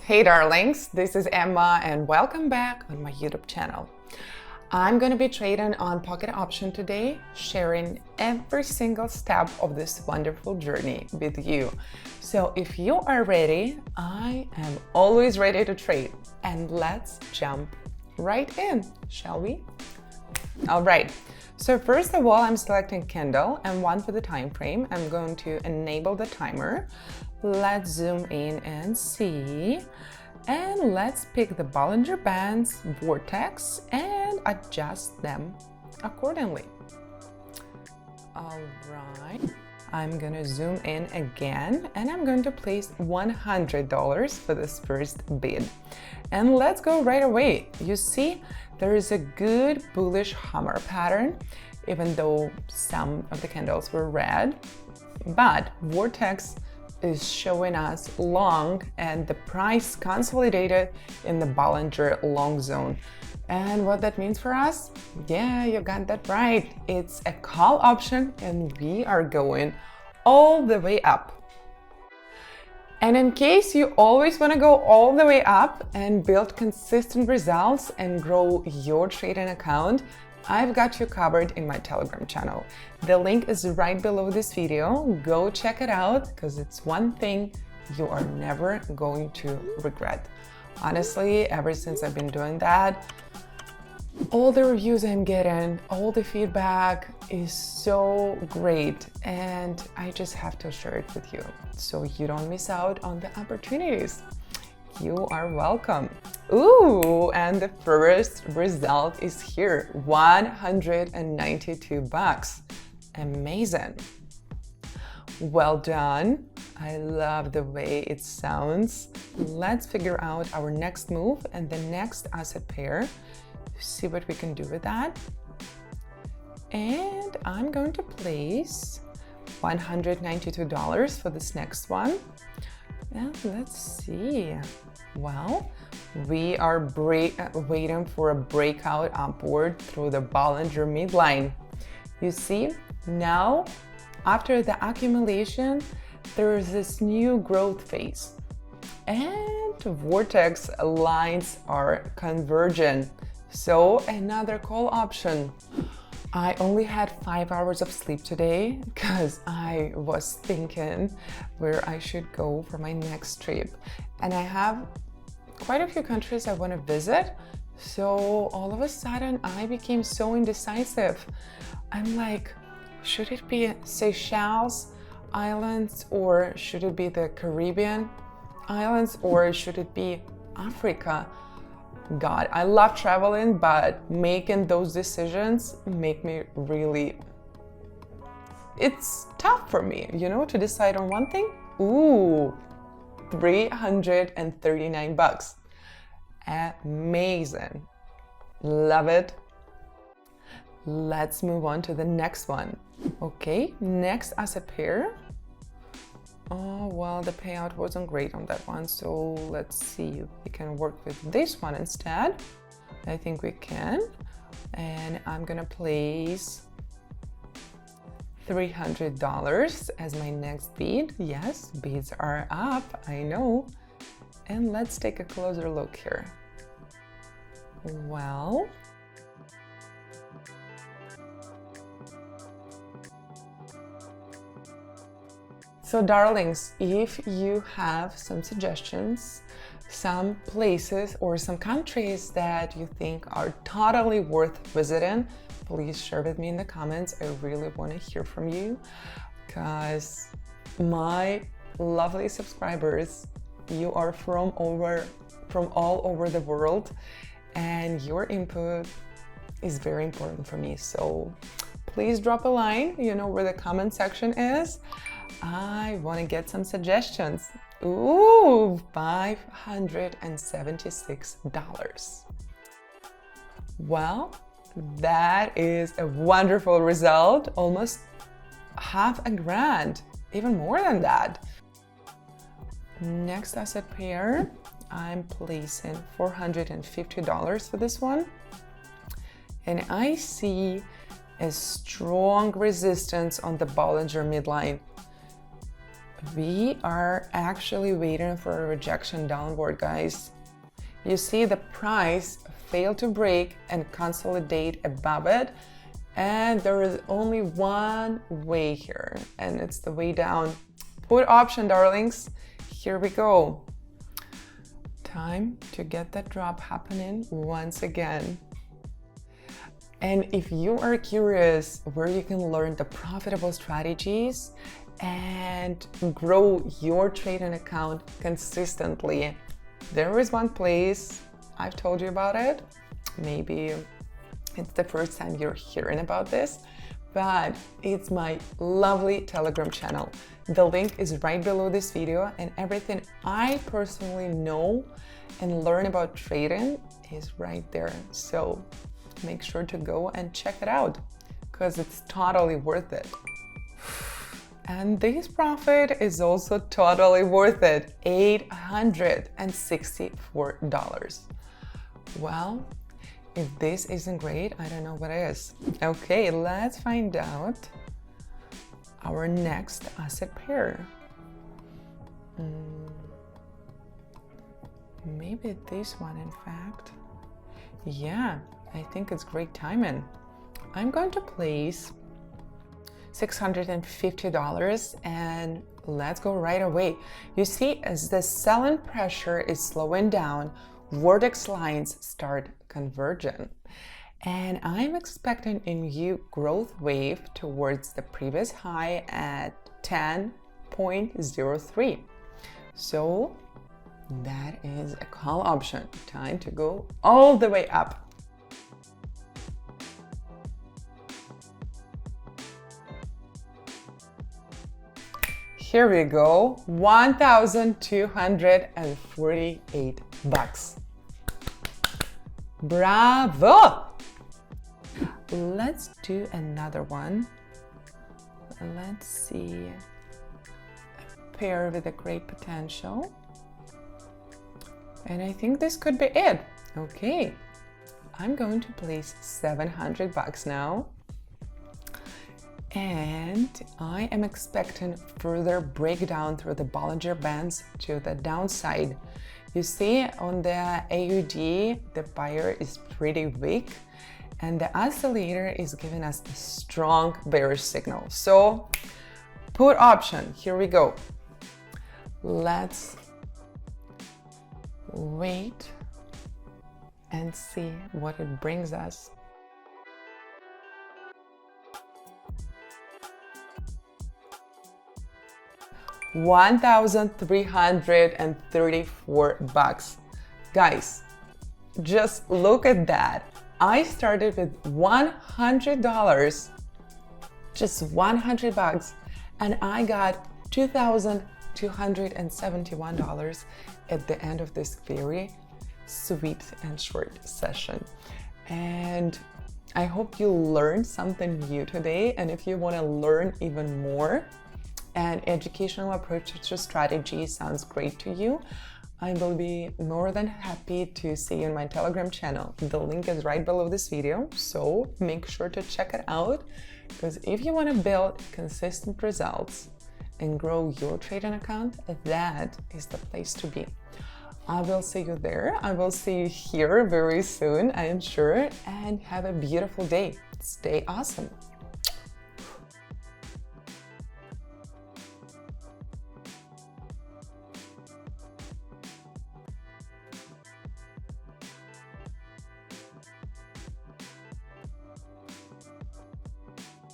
Hey darlings, this is Emma and welcome back on my YouTube channel. I'm going to be trading on pocket option today, sharing every single step of this wonderful journey with you. So if you are ready, I am always ready to trade, and let's jump right in, shall we? All right. So first of all, I'm selecting candle and one for the time frame. I'm going to enable the timer. Let's zoom in and see. And let's pick the Bollinger Bands, Vortex, and adjust them accordingly. All right. I'm going to zoom in again and I'm going to place $100 for this first bid. And let's go right away. You see, there is a good bullish hammer pattern, even though some of the candles were red, but Vortex is showing us long and the price consolidated in the Bollinger long zone. And what that means for us? Yeah, you got that right. It's a call option and we are going all the way up. And in case you always want to go all the way up and build consistent results and grow your trading account, I've got you covered in my Telegram channel. The link is right below this video. Go check it out because it's one thing you are never going to regret. Honestly, ever since I've been doing that, all the reviews I'm getting, all the feedback is so great, and I just have to share it with you so you don't miss out on the opportunities. You are welcome. Ooh, and the first result is here, 192 bucks. Amazing. Well done. I love the way it sounds. Let's figure out our next move and the next asset pair. See what we can do with that. And I'm going to place $192 for this next one. And let's see. Well, we are waiting for a breakout upward through the Bollinger midline. You see, now after the accumulation, there is this new growth phase. And Vortex lines are convergent. So another call option. I only had 5 hours of sleep today because I was thinking where I should go for my next trip. And I have quite a few countries I want to visit. So all of a sudden I became so indecisive. I'm like, should it be Seychelles Islands, or should it be the Caribbean Islands, or should it be Africa? God, I love traveling, but making those decisions make me really, it's tough for me, to decide on one thing. Ooh, 339 bucks. Amazing. Love it. Let's move on to the next one. Okay, next asset pair. Oh, well, the payout wasn't great on that one, so let's see if we can work with this one instead. I think we can. And I'm gonna place $300 as my next bid. Yes, bids are up, I know. And let's take a closer look here. Well, so darlings, if you have some suggestions, some places or some countries that you think are totally worth visiting, please share with me in the comments. I really want to hear from you because my lovely subscribers, you are from all over the world, and your input is very important for me. So please drop a line, where the comment section is. I want to get some suggestions. Ooh, $576. Well, that is a wonderful result. Almost half a grand, even more than that. Next asset pair, I'm placing $450 for this one. And I see a strong resistance on the Bollinger midline. We are actually waiting for a rejection downward, guys. You see the price failed to break and consolidate above it, and there is only one way here, and it's the way down. Put option, darlings. Here we go. Time to get that drop happening once again. And if you are curious where you can learn the profitable strategies and grow your trading account consistently, there is one place. I've told you about it. Maybe it's the first time you're hearing about this, but it's my lovely Telegram channel. The link is right below this video, and everything I personally know and learn about trading is right there. So make sure to go and check it out because it's totally worth it. And this profit is also totally worth it, $864. Well, if this isn't great, I don't know what is. Okay, let's find out our next asset pair. Maybe this one, in fact. Yeah, I think it's great timing. I'm going to place $650 and let's go right away. You see, as the selling pressure is slowing down, Vortex lines start converging. And I'm expecting a new growth wave towards the previous high at 10.03. So that is a call option. Time to go all the way up. Here we go, $1,248. Bravo! Let's do another one. Let's see. A pair with a great potential. And I think this could be it. Okay. I'm going to place $700 now. And I am expecting further breakdown through the Bollinger Bands to the downside. You see on the AUD, the buyer is pretty weak and the oscillator is giving us a strong bearish signal. So put option, here we go. Let's wait and see what it brings us. $1,334. Guys, just look at that. I started with $100, just $100, and I got $2,271 at the end of this very sweet and short session. And I hope you learned something new today. And if you want to learn even more, and educational approach to strategy sounds great to you, I will be more than happy to see you in my Telegram channel. The link is right below this video, so make sure to check it out, because if you want to build consistent results and grow your trading account, that is the place to be. I will see you there. I will see you here very soon, I am sure, and have a beautiful day. Stay awesome.